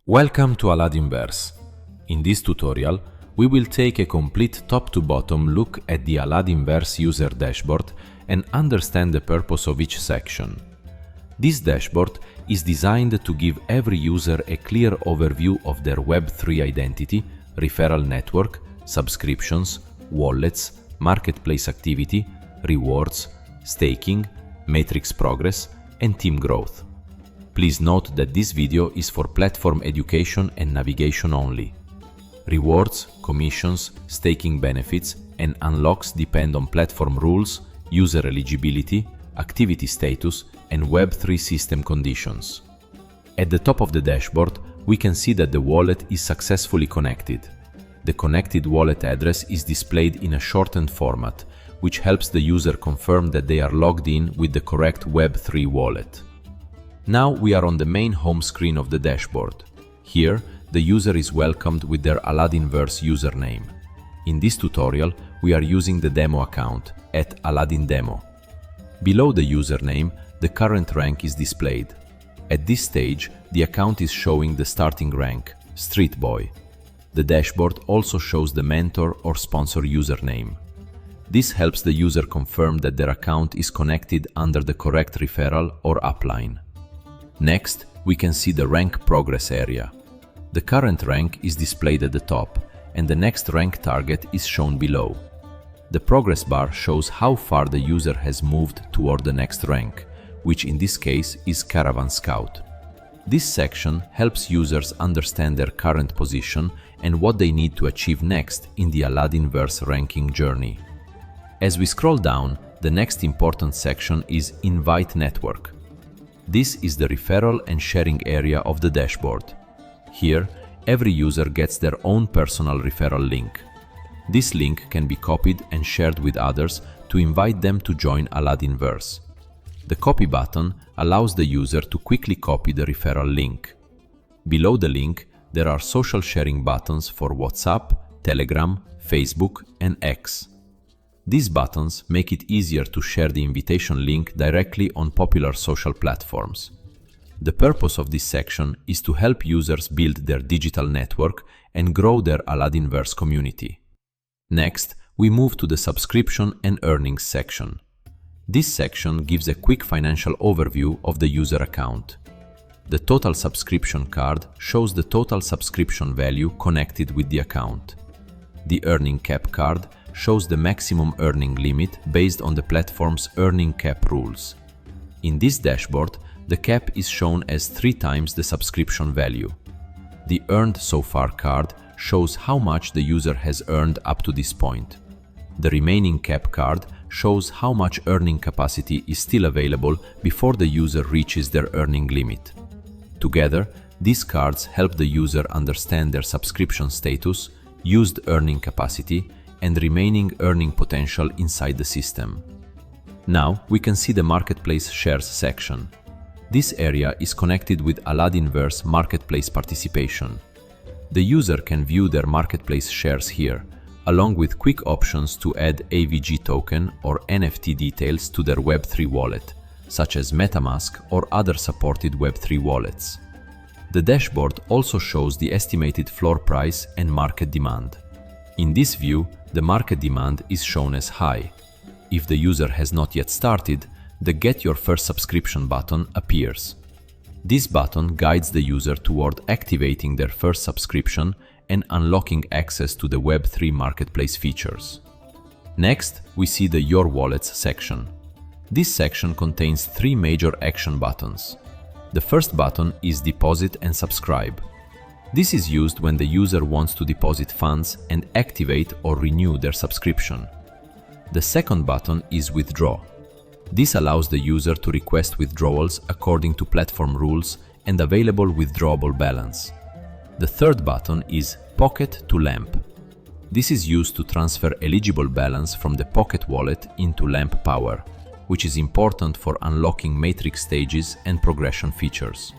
Welcome to AladdinVerse. In this tutorial, we will take a complete top-to-bottom look at the AladdinVerse user dashboard and understand the purpose of each section. This dashboard is designed to give every user a clear overview of their Web3 identity, referral network, subscriptions, wallets, marketplace activity, rewards, staking, matrix progress, and team growth. Please note that this video is for platform education and navigation only. Rewards, commissions, staking benefits, and unlocks depend on platform rules, user eligibility, activity status, and Web3 system conditions. At the top of the dashboard, we can see that the wallet is successfully connected. The connected wallet address is displayed in a shortened format, which helps the user confirm that they are logged in with the correct Web3 wallet. Now we are on the main home screen of the dashboard. Here, the user is welcomed with their AladdinVerse username. In this tutorial, we are using the demo account at AladdinDemo. Below the username, the current rank is displayed. At this stage, the account is showing the starting rank, Street Boy. The dashboard also shows the mentor or sponsor username. This helps the user confirm that their account is connected under the correct referral or upline. Next, we can see the rank progress area. The current rank is displayed at the top, and the next rank target is shown below. The progress bar shows how far the user has moved toward the next rank, which in this case is Caravan Scout. This section helps users understand their current position and what they need to achieve next in the AladdinVerse ranking journey. As we scroll down, the next important section is Invite Network. This is the referral and sharing area of the dashboard. Here, every user gets their own personal referral link. This link can be copied and shared with others to invite them to join AladdinVerse. The copy button allows the user to quickly copy the referral link. Below the link, there are social sharing buttons for WhatsApp, Telegram, Facebook, and X. These buttons make it easier to share the invitation link directly on popular social platforms. The purpose of this section is to help users build their digital network and grow their AladdinVerse community. Next, we move to the subscription and earnings section. This section gives a quick financial overview of the user account. The total subscription card shows the total subscription value connected with the account. The earning cap card shows the maximum earning limit based on the platform's earning cap rules. In this dashboard, the cap is shown as 3 times the subscription value. The Earned So Far card shows how much the user has earned up to this point. The remaining cap card shows how much earning capacity is still available before the user reaches their earning limit. Together, these cards help the user understand their subscription status, used earning capacity, and remaining earning potential inside the system. Now we can see the Marketplace Shares section. This area is connected with AladdinVerse Marketplace participation. The user can view their marketplace shares here, along with quick options to add AVG token or NFT details to their Web3 wallet, such as MetaMask or other supported Web3 wallets. The dashboard also shows the estimated floor price and market demand. In this view, the market demand is shown as high. If the user has not yet started, the Get Your First Subscription button appears. This button guides the user toward activating their first subscription and unlocking access to the Web3 marketplace features. Next, we see the Your Wallets section. This section contains 3 major action buttons. The first button is Deposit and Subscribe. This is used when the user wants to deposit funds and activate or renew their subscription. The second button is Withdraw. This allows the user to request withdrawals according to platform rules and available withdrawable balance. The third button is Pocket to Lamp. This is used to transfer eligible balance from the Pocket wallet into Lamp Power, which is important for unlocking matrix stages and progression features.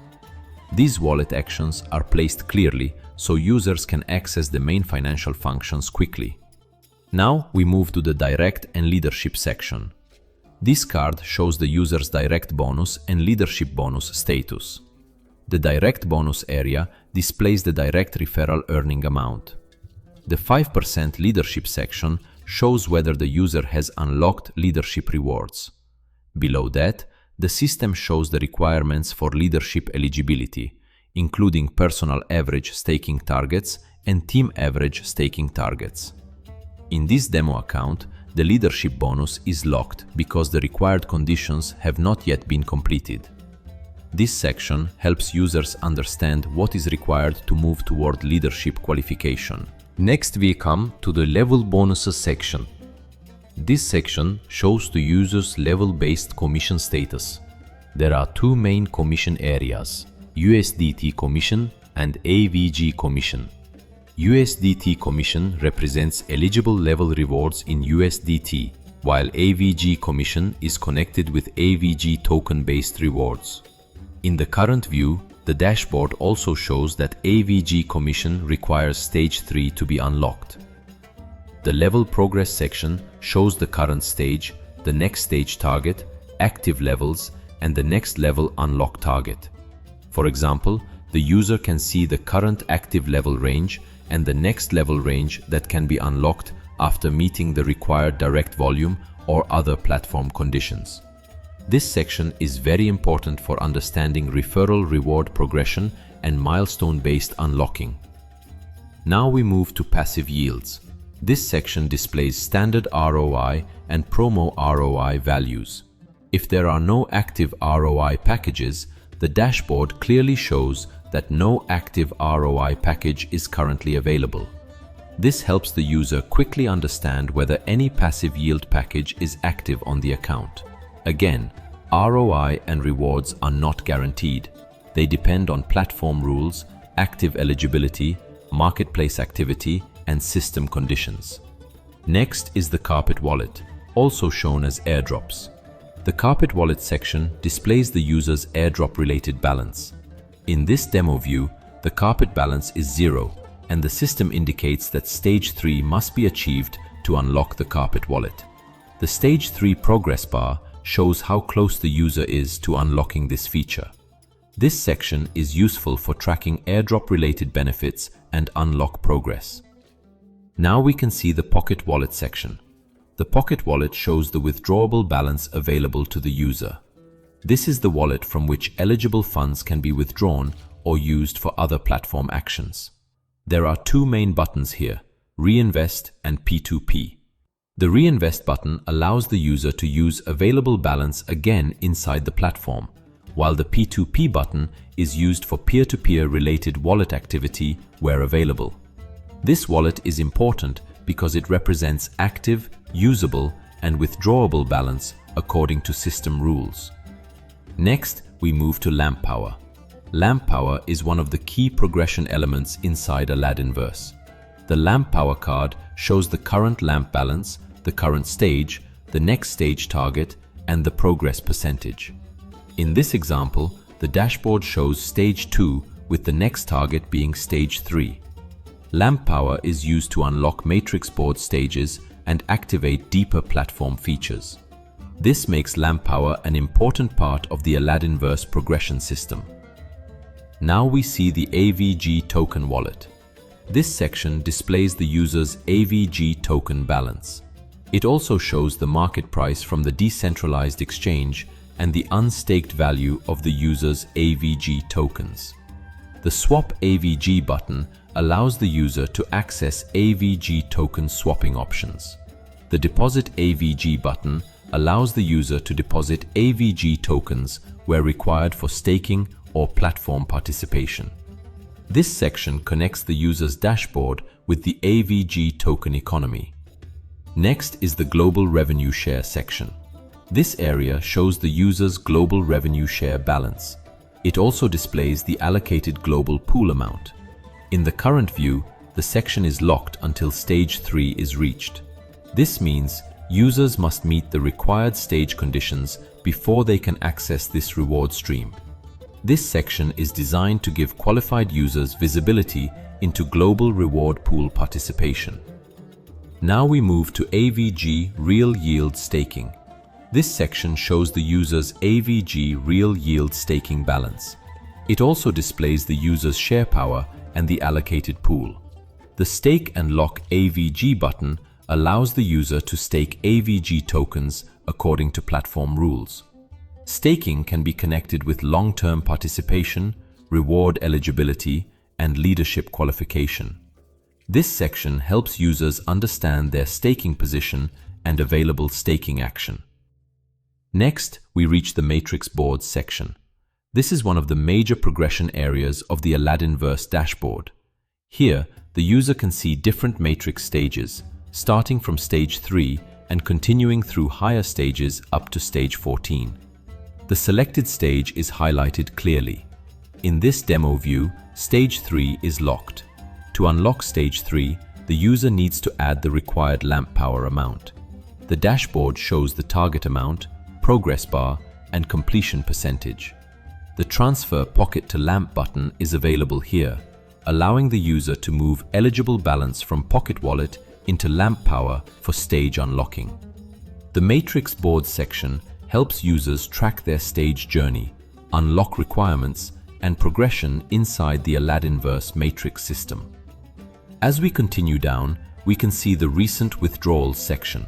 These wallet actions are placed clearly so users can access the main financial functions quickly. Now we move to the Direct and Leadership section. This card shows the user's direct bonus and leadership bonus status. The direct bonus area displays the direct referral earning amount. The 5% leadership section shows whether the user has unlocked leadership rewards. Below that, the system shows the requirements for leadership eligibility, including personal average staking targets and team average staking targets. In this demo account, the leadership bonus is locked because the required conditions have not yet been completed. This section helps users understand what is required to move toward leadership qualification. Next, we come to the level bonuses section. This section shows the user's level-based commission status. There are two main commission areas: USDT commission and AVG commission. USDT commission represents eligible level rewards in USDT, while AVG commission is connected with AVG token-based rewards. In the current view, the dashboard also shows that AVG commission requires stage 3 to be unlocked. The level progress section shows the current stage, the next stage target, active levels, and the next level unlock target. For example, the user can see the current active level range and the next level range that can be unlocked after meeting the required direct volume or other platform conditions. This section is very important for understanding referral reward progression and milestone-based unlocking. Now we move to passive yields. This section displays standard ROI and promo ROI values. If there are no active ROI packages, the dashboard clearly shows that no active ROI package is currently available. This helps the user quickly understand whether any passive yield package is active on the account. Again, ROI and rewards are not guaranteed. They depend on platform rules, active eligibility, marketplace activity, and system conditions. Next is the Carpet Wallet, also shown as airdrops. The Carpet Wallet section displays the user's airdrop-related balance. In this demo view, the Carpet balance is 0, and the system indicates that Stage 3 must be achieved to unlock the Carpet Wallet. The Stage 3 progress bar shows how close the user is to unlocking this feature. This section is useful for tracking airdrop-related benefits and unlock progress. Now we can see the Pocket Wallet section. The Pocket Wallet shows the withdrawable balance available to the user. This is the wallet from which eligible funds can be withdrawn or used for other platform actions. There are two main buttons here: Reinvest and P2P. The Reinvest button allows the user to use available balance again inside the platform, while the P2P button is used for peer-to-peer related wallet activity where available. This wallet is important because it represents active, usable, and withdrawable balance according to system rules. Next, we move to Lamp Power. Lamp Power is one of the key progression elements inside AladdinVerse. The Lamp Power card shows the current lamp balance, the current stage, the next stage target, and the progress percentage. In this example, the dashboard shows Stage 2 with the next target being Stage 3. Lamp Power is used to unlock matrix board stages and activate deeper platform features. This makes Lamp Power an important part of the AladdinVerse progression system. Now we see the AVG token wallet. This section displays the user's AVG token balance. It also shows the market price from the decentralized exchange and the unstaked value of the user's AVG tokens. The Swap AVG button allows the user to access AVG token swapping options. The Deposit AVG button allows the user to deposit AVG tokens where required for staking or platform participation. This section connects the user's dashboard with the AVG token economy. Next is the Global Revenue Share section. This area shows the user's global revenue share balance. It also displays the allocated global pool amount. In the current view, the section is locked until Stage 3 is reached. This means users must meet the required stage conditions before they can access this reward stream. This section is designed to give qualified users visibility into global reward pool participation. Now we move to AVG Real Yield Staking. This section shows the user's AVG Real Yield Staking balance. It also displays the user's share power and the allocated pool. The Stake and Lock AVG button allows the user to stake AVG tokens according to platform rules. Staking can be connected with long-term participation, reward eligibility, and leadership qualification. This section helps users understand their staking position and available staking action. Next, we reach the matrix boards section. This is one of the major progression areas of the AladdinVerse dashboard. Here, the user can see different matrix stages, starting from stage 3 and continuing through higher stages up to stage 14. The selected stage is highlighted clearly. In this demo view, stage 3 is locked. To unlock stage 3, the user needs to add the required lamp power amount. The dashboard shows the target amount, progress bar, and completion percentage. The Transfer Pocket to Lamp button is available here, allowing the user to move eligible balance from Pocket Wallet into Lamp Power for stage unlocking. The Matrix Boards section helps users track their stage journey, unlock requirements, and progression inside the AladdinVerse matrix system. As we continue down, we can see the Recent Withdrawals section.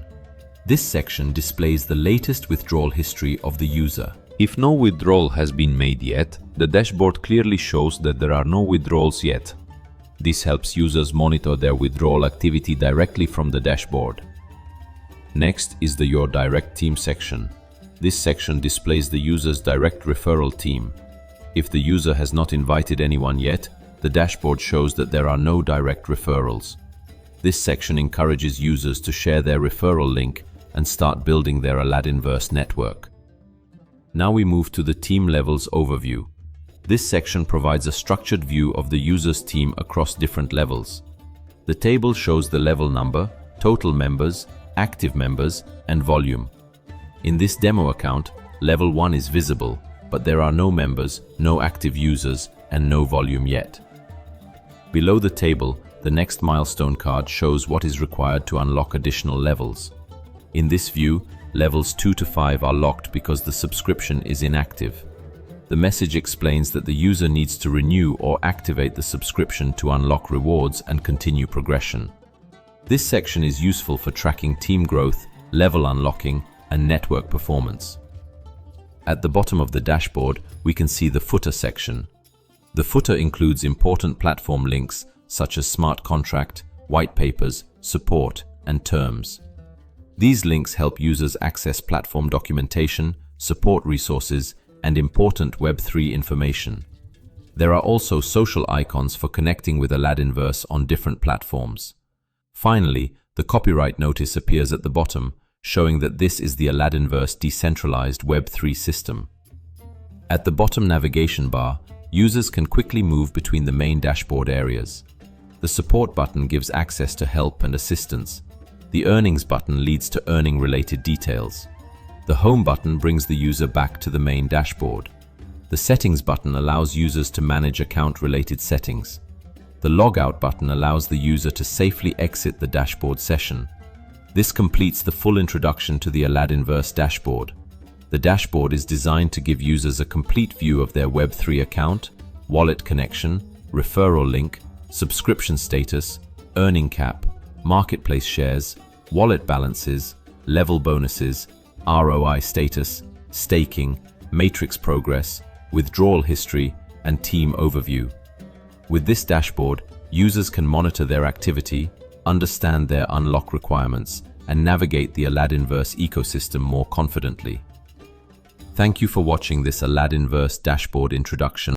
This section displays the latest withdrawal history of the user. If no withdrawal has been made yet, the dashboard clearly shows that there are no withdrawals yet. This helps users monitor their withdrawal activity directly from the dashboard. Next is the Your Direct Team section. This section displays the user's direct referral team. If the user has not invited anyone yet, the dashboard shows that there are no direct referrals. This section encourages users to share their referral link and start building their AladdinVerse network. Now we move to the Team Levels overview. This section provides a structured view of the user's team across different levels. The table shows the level number, total members, active members, and volume. In this demo account, level 1 is visible, but there are no members, no active users, and no volume yet. Below the table, the next milestone card shows what is required to unlock additional levels. In this view, levels 2 to 5 are locked because the subscription is inactive. The message explains that the user needs to renew or activate the subscription to unlock rewards and continue progression. This section is useful for tracking team growth, level unlocking, and network performance. At the bottom of the dashboard, we can see the Footer section. The footer includes important platform links such as smart contract, white papers, support, and terms. These links help users access platform documentation, support resources, and important Web3 information. There are also social icons for connecting with AladdinVerse on different platforms. Finally, the copyright notice appears at the bottom, showing that this is the AladdinVerse decentralized Web3 system. At the bottom navigation bar, users can quickly move between the main dashboard areas. The Support button gives access to help and assistance. The Earnings button leads to earning-related details. The Home button brings the user back to the main dashboard. The Settings button allows users to manage account-related settings. The Logout button allows the user to safely exit the dashboard session. This completes the full introduction to the AladdinVerse dashboard. The dashboard is designed to give users a complete view of their Web3 account, wallet connection, referral link, subscription status, earning cap, marketplace shares, wallet balances, level bonuses, ROI status, staking, matrix progress, withdrawal history, and team overview. With this dashboard, users can monitor their activity, understand their unlock requirements, and navigate the AladdinVerse ecosystem more confidently. Thank you for watching this AladdinVerse dashboard introduction.